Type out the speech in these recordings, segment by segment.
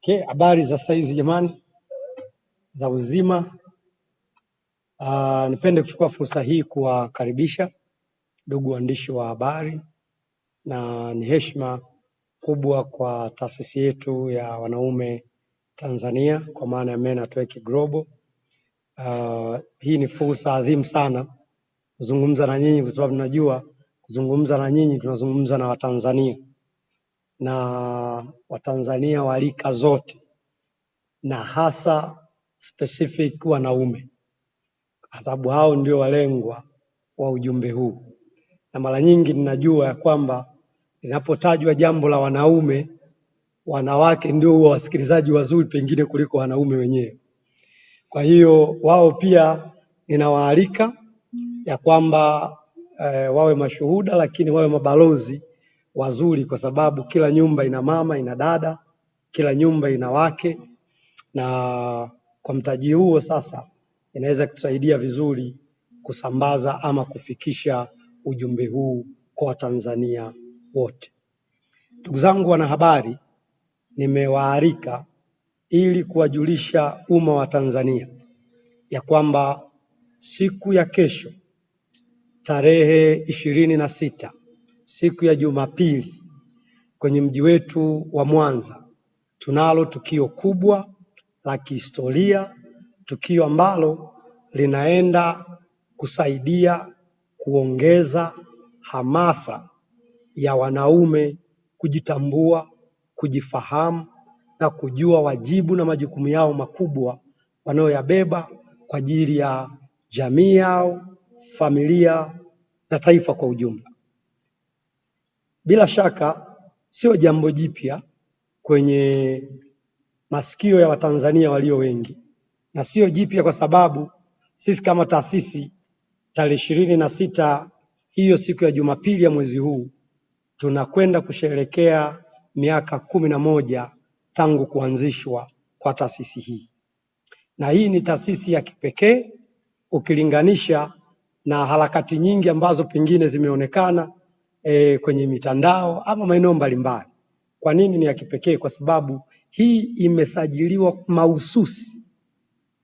Okay, habari za saizi jamani, za uzima. Nipende kuchukua fursa hii kuwakaribisha ndugu waandishi wa habari, na ni heshima kubwa kwa taasisi yetu ya wanaume Tanzania kwa maana ya Men at Work Global. Hii ni fursa adhimu sana kuzungumza na nyinyi, kwa sababu najua kuzungumza na nyinyi tunazungumza na Watanzania, na Watanzania wa rika zote, na hasa specific wanaume, kwa sababu hao ndio walengwa wa ujumbe huu. Na mara nyingi ninajua ya kwamba linapotajwa jambo la wanaume, wanawake ndio huwa wasikilizaji wazuri pengine kuliko wanaume wenyewe. Kwa hiyo wao pia ninawaalika ya kwamba wawe mashuhuda, lakini wawe mabalozi wazuri, kwa sababu kila nyumba ina mama, ina dada, kila nyumba ina wake, na kwa mtaji huo sasa inaweza kutusaidia vizuri kusambaza ama kufikisha ujumbe huu kwa Watanzania wote. Ndugu zangu wanahabari, nimewaalika ili kuwajulisha umma wa Tanzania ya kwamba siku ya kesho tarehe 26, siku ya Jumapili, kwenye mji wetu wa Mwanza tunalo tukio kubwa la kihistoria, tukio ambalo linaenda kusaidia kuongeza hamasa ya wanaume kujitambua, kujifahamu na kujua wajibu na majukumu yao makubwa wanayoyabeba kwa ajili ya jamii yao, familia na taifa kwa ujumla. Bila shaka sio jambo jipya kwenye masikio ya Watanzania walio wengi, na sio jipya kwa sababu sisi kama taasisi tarehe 26 hiyo siku ya Jumapili ya mwezi huu tunakwenda kusherehekea miaka 11 tangu kuanzishwa kwa taasisi hii. Na hii ni taasisi ya kipekee ukilinganisha na harakati nyingi ambazo pengine zimeonekana kwenye mitandao ama maeneo mbalimbali. Kwa nini ni ya kipekee? Kwa sababu hii imesajiliwa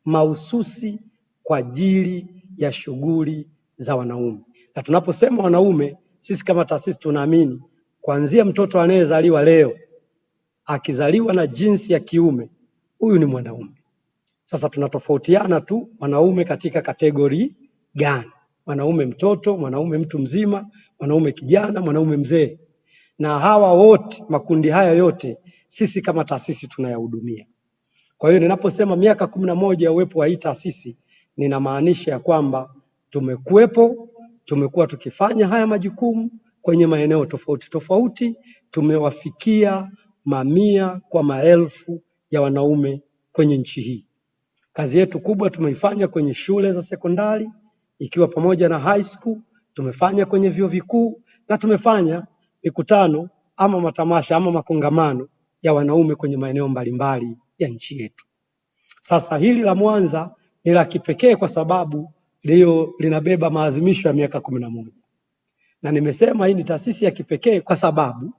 mahususi kwa ajili ya shughuli za wanaume. Na tunaposema wanaume, sisi kama taasisi tunaamini kuanzia mtoto anayezaliwa leo akizaliwa na jinsi ya kiume, huyu ni mwanaume. Sasa tunatofautiana tu wanaume katika kategori gani: mwanaume mtoto, mwanaume mtu mzima, mwanaume kijana, mwanaume mzee. Na hawa wote, makundi haya yote sisi kama taasisi tunayahudumia. Kwa hiyo ninaposema miaka 11 ya uwepo wa hii taasisi, ninamaanisha ya kwamba tumekuwa tukifanya haya majukumu kwenye maeneo tofauti tofauti, tumewafikia mamia kwa maelfu ya wanaume kwenye nchi hii. Kazi yetu kubwa tumeifanya kwenye shule za sekondari ikiwa pamoja na high school, tumefanya kwenye vyuo vikuu, na tumefanya mikutano ama matamasha ama makongamano ya wanaume kwenye maeneo mbalimbali ya nchi yetu. Sasa hili la Mwanza ni la kipekee kwa sababu leo linabeba maadhimisho ya miaka 11. Na nimesema hii ni taasisi ya kipekee kwa sababu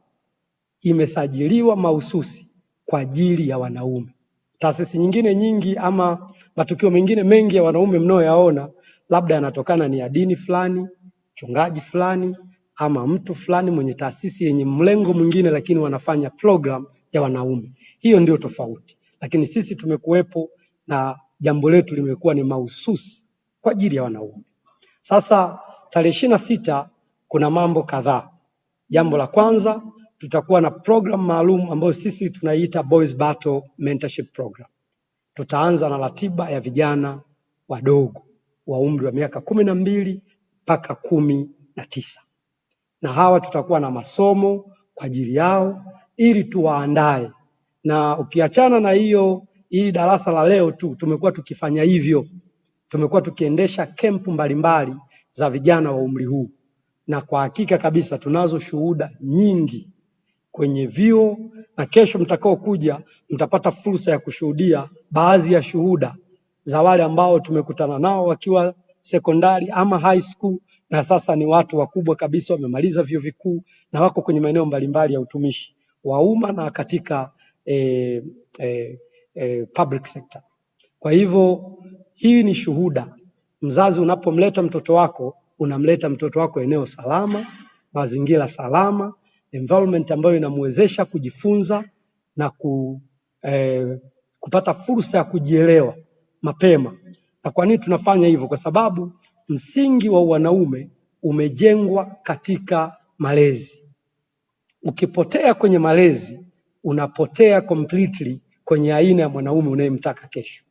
imesajiliwa mahususi kwa ajili ya wanaume. Taasisi nyingine nyingi ama matukio mengine mengi ya wanaume mnayoyaona labda yanatokana ni ya dini fulani, mchungaji fulani, ama mtu fulani mwenye taasisi yenye mlengo mwingine, lakini wanafanya program ya wanaume. Hiyo ndio tofauti. Lakini sisi tumekuwepo na jambo letu limekuwa ni mahususi kwa ajili ya wanaume. Sasa tarehe 26 kuna mambo kadhaa. Jambo la kwanza, tutakuwa na program maalum ambayo sisi tunaiita Boys Battle Mentorship Program. Tutaanza na ratiba ya vijana wadogo wa umri wa miaka 12 mpaka 19. Na hawa tutakuwa na masomo kwa ajili yao ili tuwaandae. Na ukiachana na hii darasa la leo tu, tumekuwa tukifanya hivyo. Tumekuwa tukiendesha kempu mbalimbali za vijana wa umri huu. Na kwa hakika kabisa tunazo shuhuda nyingi kwenye vyuo, na kesho mtakao kuja mtapata fursa ya kushuhudia baadhi ya shuhuda za wale ambao tumekutana nao wakiwa sekondari ama high school, na sasa ni watu wakubwa kabisa, wamemaliza vyuo vikuu na wako kwenye maeneo mbalimbali ya utumishi wa umma na katika public sector. Kwa hivyo hii ni shuhuda. Mzazi unapomleta mtoto wako, unamleta mtoto wako eneo salama, mazingira salama, environment ambayo inamwezesha kujifunza na kupata fursa ya kujielewa mapema. Na kwa nini tunafanya hivyo? Kwa sababu msingi wa wanaume umejengwa katika malezi. Ukipotea kwenye malezi, unapotea completely kwenye aina ya mwanaume unayemtaka kesho.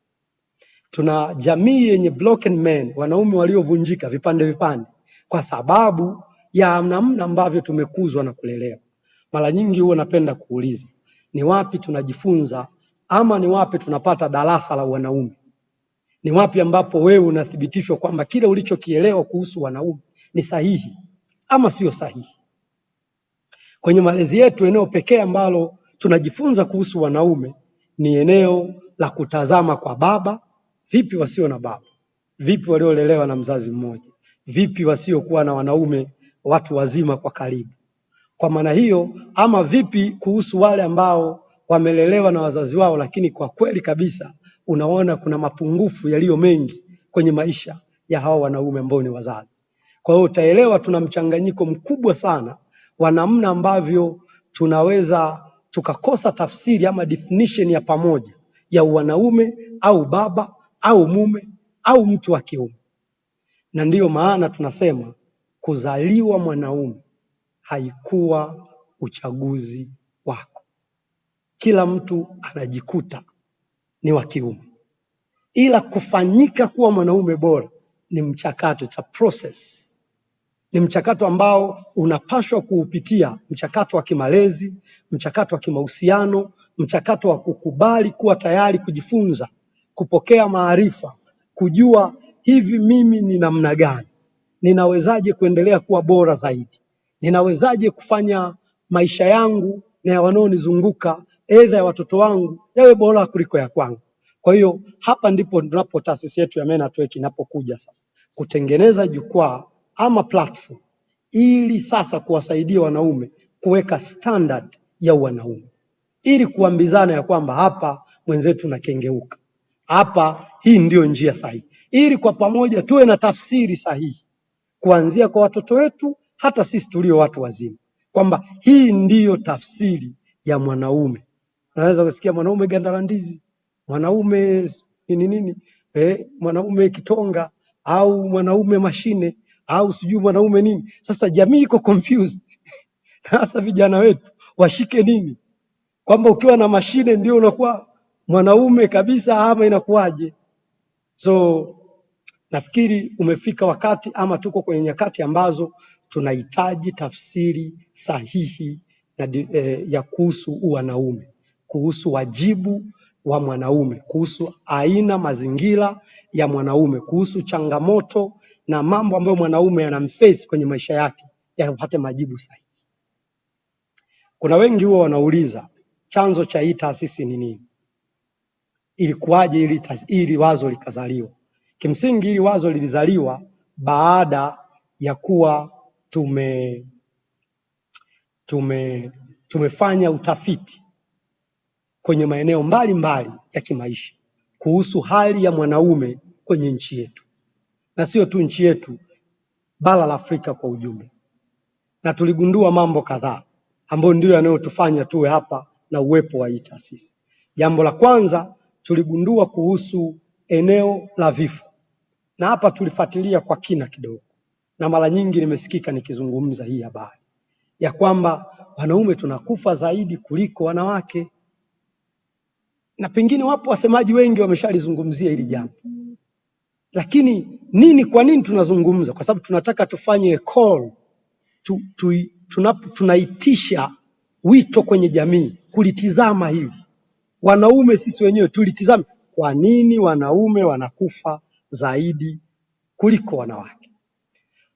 Tuna jamii yenye broken men, wanaume waliovunjika vipande vipande, kwa sababu ya namna ambavyo tumekuzwa na kulelewa. Mara nyingi huwa napenda kuuliza, ni wapi tunajifunza ama ni wapi tunapata darasa la wanaume? Ni wapi ambapo wewe unathibitishwa kwamba kile ulichokielewa kuhusu wanaume ni sahihi ama sio sahihi? Kwenye malezi yetu, eneo pekee ambalo tunajifunza kuhusu wanaume ni eneo la kutazama kwa baba. Vipi wasio na baba? Vipi waliolelewa na mzazi mmoja? Vipi wasiokuwa na wanaume watu wazima kwa karibu? Kwa maana hiyo, ama vipi kuhusu wale ambao wamelelewa na wazazi wao, lakini kwa kweli kabisa unaona kuna mapungufu yaliyo mengi kwenye maisha ya hao wanaume ambao ni wazazi. Kwa hiyo utaelewa tuna mchanganyiko mkubwa sana wa namna ambavyo tunaweza tukakosa tafsiri ama definition ya pamoja ya wanaume au baba au mume au mtu wa kiume. Na ndiyo maana tunasema kuzaliwa mwanaume haikuwa uchaguzi wako. Kila mtu anajikuta ni wa kiume, ila kufanyika kuwa mwanaume bora ni mchakato, it's a process. Ni mchakato ambao unapaswa kuupitia, mchakato wa kimalezi, mchakato wa kimahusiano, mchakato wa kukubali kuwa tayari kujifunza, kupokea maarifa, kujua hivi mimi ni namna gani, ninawezaje kuendelea kuwa bora zaidi, ninawezaje kufanya maisha yangu na ya wanaonizunguka, aidha ya watoto wangu, yawe bora kuliko ya kwangu. Kwa hiyo hapa ndipo tunapo taasisi yetu ya Men at Work inapokuja sasa kutengeneza jukwaa ama platform ili sasa kuwasaidia wanaume kuweka standard ya wanaume, ili kuambizana ya kwamba hapa mwenzetu nakengeuka, hapa hii ndio njia sahihi, ili kwa pamoja tuwe na tafsiri sahihi kuanzia kwa watoto wetu hata sisi tulio watu wazima, kwamba hii ndiyo tafsiri ya mwanaume. Unaweza kusikia mwanaume gandarandizi, mwanaume nini, mwanaume kitonga, au mwanaume mashine, au sijui mwanaume nini. Sasa jamii iko confused. Sasa vijana wetu washike nini? Kwamba ukiwa na mashine ndio unakuwa mwanaume kabisa ama inakuwaje? So nafikiri umefika wakati ama tuko kwenye nyakati ambazo tunahitaji tafsiri sahihi ya kuhusu wanaume, kuhusu wajibu wa mwanaume, kuhusu aina mazingira ya mwanaume, kuhusu changamoto na mambo ambayo mwanaume anamface kwenye maisha yake yapate majibu sahihi. Kuna wengi huwa wanauliza chanzo cha hii taasisi ni nini? Ilikuwaje ili wazo likazaliwa? Kimsingi hili wazo lilizaliwa baada ya kuwa tumefanya utafiti kwenye maeneo mbalimbali ya kimaisha kuhusu hali ya mwanaume kwenye nchi yetu, na sio tu nchi yetu, bara la Afrika kwa ujumla. Na tuligundua mambo kadhaa ambayo ndio yanayotufanya tuwe hapa na uwepo wa hii taasisi. Jambo la kwanza, tuligundua kuhusu eneo la vifo, na hapa tulifuatilia kwa kina kidogo, na mara nyingi nimesikika nikizungumza hii habari ya kwamba wanaume tunakufa zaidi kuliko wanawake, na pengine wapo wasemaji wengi wameshalizungumzia hili jambo. Lakini kwa nini tunazungumza? Kwa sababu tunataka tufanye call, tunaitisha wito kwenye jamii kulitizama hili. Wanaume sisi wenyewe tulitizame, kwa nini wanaume wanakufa zaidi kuliko wanawake?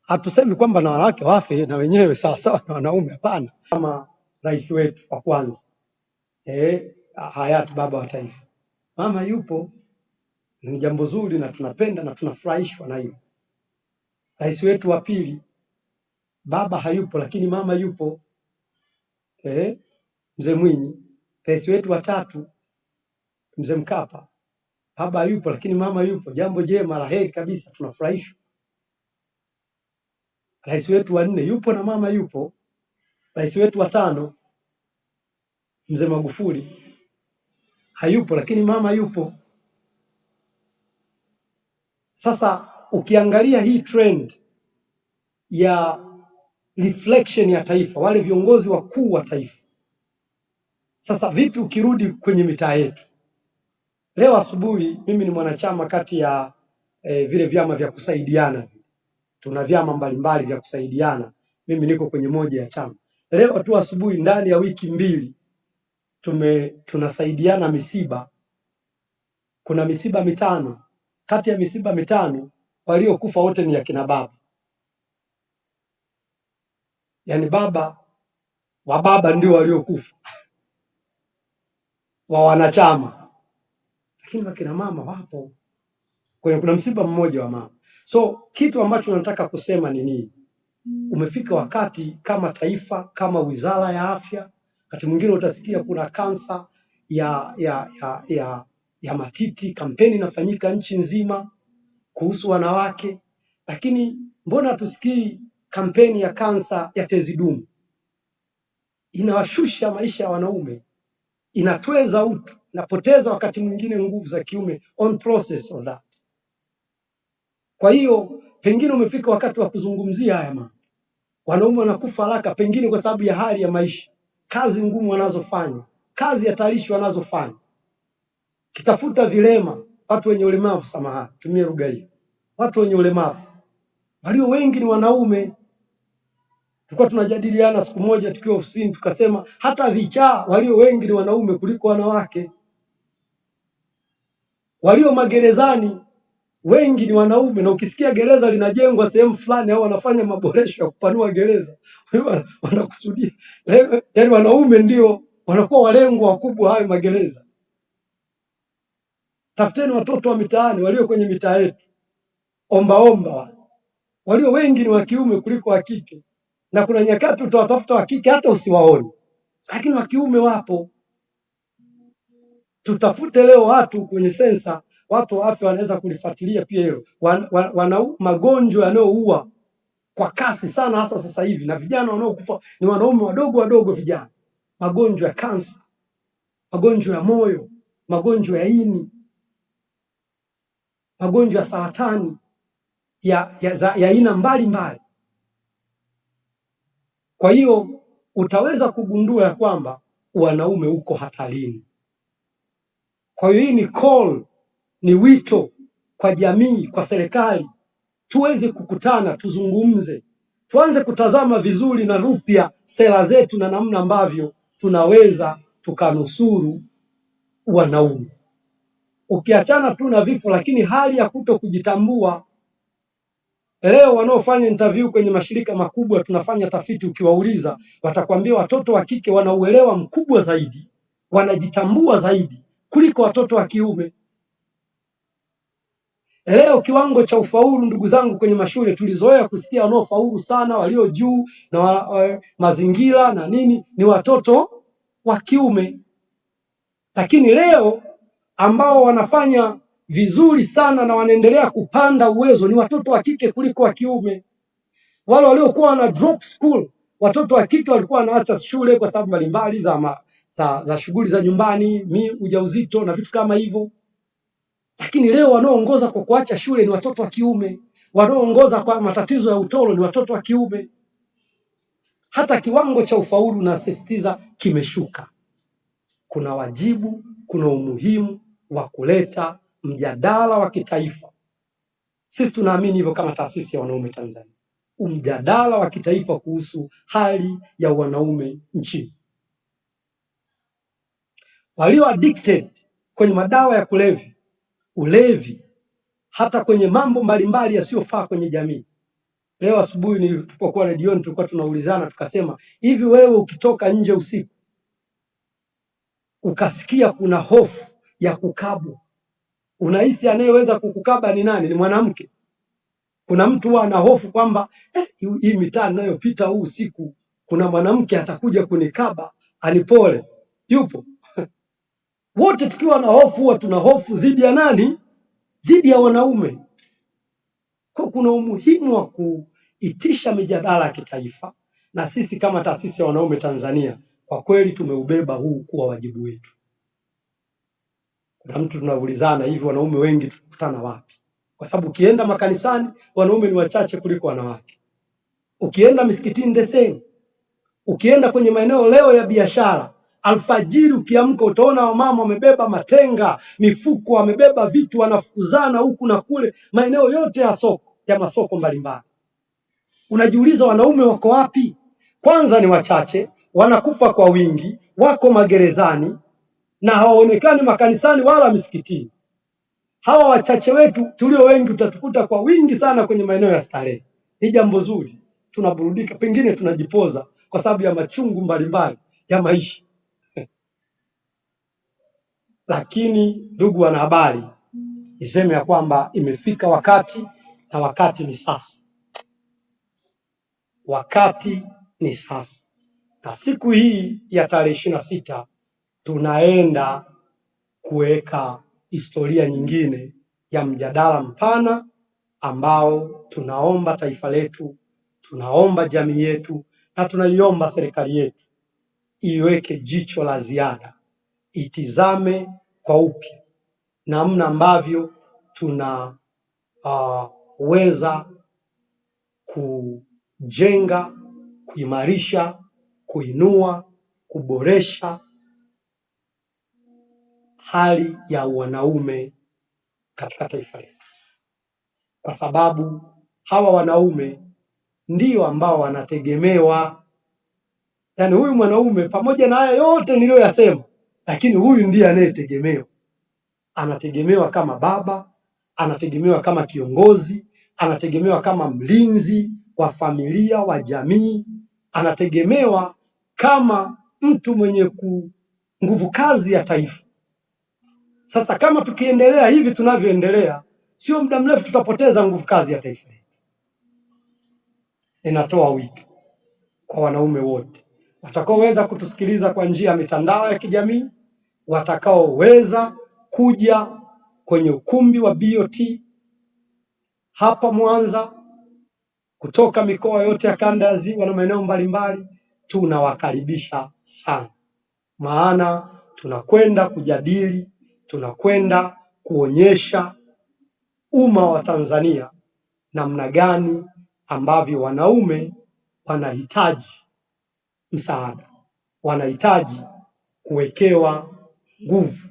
Hatusemi kwamba na wanawake wafe na wenyewe sawa sawa na wanaume, hapana. Kama rais wetu wa kwanza hayati baba wa taifa, mama yupo, ni jambo zuri na tunapenda na tunafurahishwa na hiyo. Rais wetu wa pili, baba hayupo lakini mama yupo, Mzee Mwinyi. rais wetu wa tatu Mzee Mkapa, baba yupo lakini mama yupo, jambo jema la heri kabisa, tunafurahishwa. Rais wetu wa 4 yupo na mama yupo. Rais wetu wa 5 Mzee Magufuli hayupo lakini mama yupo. Sasa ukiangalia hii trend ya reflection ya taifa, wale viongozi wakuu wa taifa, sasa vipi ukirudi kwenye mitaa yetu? Leo asubuhi mimi ni mwanachama kati ya vile vyama vya kusaidiana. Tuna vyama mbalimbali vya kusaidiana. Mimi niko kwenye moja ya chama. Leo tu asubuhi, ndani ya wiki 2 tunasaidiana misiba. Kuna misiba 5. Kati ya misiba 5 waliokufa wote ni akina baba. Yaani baba wa baba ndio waliokufa wa wanachama, lakini wakina mama wapo. Kuna msiba mmoja wa mama. So kitu ambacho nataka kusema ni nini? Umefika wakati kama taifa, kama Wizara ya Afya, wakati mwingine utasikia kuna kansa ya matiti, kampeni inafanyika nchi nzima kuhusu wanawake, lakini mbona tusikii kampeni ya kansa ya tezi dume? Inawashusha maisha ya wanaume, inatweza utu, inapoteza wakati mwingine nguvu za kiume on process of that. Kwa hiyo pengine umefika wakati wa kuzungumzia haya mambo. Wanaume wanakufa haraka pengine kwa sababu ya hali ya maisha, kazi ngumu wanazofanya, kazi hatarishi wanazofanya. Kitafuta vilema, watu wenye ulemavu, samahani, tumie lugha hiyo, watu wenye ulemavu walio wengi ni wanaume. Tulikuwa tunajadiliana siku moja tukiwa ofisini, tukasema hata vichaa walio wengi ni wanaume kuliko wanawake. Walio magerezani wengi ni wanaume, na ukisikia gereza linajengwa sehemu fulani au wanafanya maboresho ya kupanua gereza, wanakusudia yaani wanaume ndio wanakuwa walengwa wakubwa hayo magereza. Tafuteni watoto wa mitaani walio kwenye mitaa yetu, omba walio wengi ni wa kiume kuliko wa kike, na kuna nyakati utawatafuta wa kike hata usiwaone, lakini wa kiume wapo. Tutafute leo watu kwenye sensa, watu wa afya wanaweza kulifuatilia pia hilo. Wana magonjwa yanayoua kwa kasi sana hasa sasa hivi, na vijana wanaokufa ni wanaume wadogo vijana. Magonjwa ya kansa, magonjwa ya moyo, magonjwa ya ini, magonjwa ya saratani ya aina mbalimbali. Kwa hiyo utaweza kugundua ya kwamba wanaume uko hatarini. Kwa hiyo hii ni call, ni wito kwa jamii, kwa serikali, tuweze kukutana, tuzungumze, tuanze kutazama vizuri na rupya sera zetu na namna ambavyo tunaweza tukanusuru wanaume. Ukiachana tu na vifo, lakini hali ya kuto kujitambua. Leo wanaofanya interview kwenye mashirika makubwa, tunafanya tafiti, ukiwauliza watakwambia watoto wa kike wana uelewa mkubwa zaidi, wanajitambua zaidi kuliko watoto wa kiume. Leo kiwango cha ufaulu, ndugu zangu, kwenye mashule tulizoea kusikia wanaofaulu sana, walio juu na mazingira na nini, ni watoto wa kiume. Lakini leo ambao wanafanya vizuri sana na wanaendelea kupanda uwezo ni watoto wa kike kuliko wa kiume. Wale waliokuwa wana drop school, watoto wa kike walikuwa wanaacha shule kwa sababu mbalimbali za shughuli za nyumbani, ujauzito na vitu kama hivyo. Lakini leo wanaoongoza kwa kuacha shule ni watoto wa kiume, wanaoongoza kwa matatizo ya utoro ni watoto wa kiume. Hata kiwango cha ufaulu nasisitiza kimeshuka. Kuna wajibu, kuna umuhimu wa kuleta mjadala wa kitaifa. Sisi tunaamini hivyo kama taasisi ya wanaume Tanzania. Mjadala wa kitaifa kuhusu hali ya wanaume nchini. Walio addicted kwenye madawa ya kulevya, ulevi, hata kwenye mambo mbalimbali yasiyofaa kwenye jamii. Leo asubuhi nilipokuwa redioni tulikuwa tunaulizana, tukasema hivi, wewe ukitoka nje usiku ukasikia kuna hofu ya kukabwa, unahisi anayeweza kukukaba ni nani? Ni mwanamke? Kuna mtu ana hofu kwamba hii mitaa ninayopita huu usiku kuna mwanamke atakuja kunikaba anipole? Yupo? Wote tukiwa na hofu huwa tuna hofu dhidi ya nani? Dhidi ya wanaume. Kwa kuna umuhimu wa kuitisha mijadala ya kitaifa, na sisi kama taasisi ya wanaume Tanzania kwa kweli tumeubeba huu kuwa wajibu wetu. Kuna mtu tunaulizana hivi, wanaume wengi tunakutana wapi? Kwa sababu ukienda makanisani wanaume ni wachache kuliko wanawake. Ukienda misikitini the same. Ukienda kwenye maeneo leo ya biashara, alfajiri ukiamka utaona wamama wamebeba matenga, mifuko, wamebeba vitu, wanafukuzana huku na kule, maeneo yote ya soko, ya masoko mbalimbali. Unajiuliza wanaume wako wapi? Kwanza ni wachache, wanakufa kwa wingi, wako magerezani na hawaonekani makanisani wala misikitini. Hawa wachache wetu tulio wengi utatukuta kwa wingi sana kwenye maeneo ya starehe. Ni jambo zuri, tunaburudika, pengine tunajipoza kwa sababu ya machungu mbalimbali ya maisha. Lakini ndugu wanahabari, niseme ya kwamba imefika wakati, na wakati ni sasa. Wakati ni sasa, na siku hii ya tarehe 26 tunaenda kuweka historia nyingine ya mjadala mpana ambao tunaomba taifa letu, tunaomba jamii yetu, na tunaiomba serikali yetu iweke jicho la ziada, itizame kwa upya namna ambavyo tunaweza kujenga, kuimarisha, kuinua, kuboresha hali ya wanaume katika taifa letu, kwa sababu hawa wanaume ndio ambao wanategemewa. Yaani huyu mwanaume pamoja na haya yote niliyoyasema, lakini huyu ndiye anayetegemewa. Anategemewa kama baba, anategemewa kama kiongozi, anategemewa kama mlinzi wa familia, wa jamii, anategemewa kama mtu mwenye nguvu kazi ya taifa. Sasa kama tukiendelea hivi tunavyoendelea, sio muda mrefu tutapoteza nguvu kazi ya taifa letu. Ninatoa wito kwa wanaume wote watakaoweza kutusikiliza kwa njia ya mitandao ya kijamii, watakaoweza kuja kwenye ukumbi wa BOT hapa Mwanza, kutoka mikoa yote ya kanda ya Ziwa na maeneo mbalimbali, tunawakaribisha sana, maana tunakwenda kujadili, tunakwenda kuonyesha umma wa Tanzania namna gani ambavyo wanaume wanahitaji msaada, wanahitaji kuwekewa nguvu.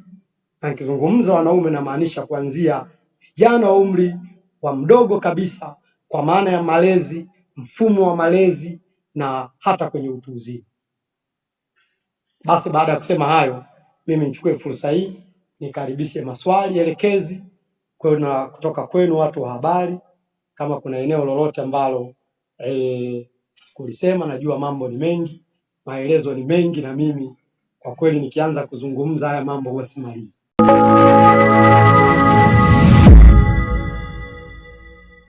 Na nikizungumza wanaume namaanisha kuanzia vijana wa umri wa mdogo kabisa, kwa maana ya malezi, mfumo wa malezi na hata kwenye utu uzima. Basi baada ya kusema hayo, mimi nichukue fursa hii nikaribishe maswali elekezi kutoka kwenu watu wa habari. Kama kuna eneo lolote ambalo sikulisema, najua mambo ni mengi, maelezo ni mengi, na mimi kwa kweli nikianza kuzungumza haya mambo huwa simalizi.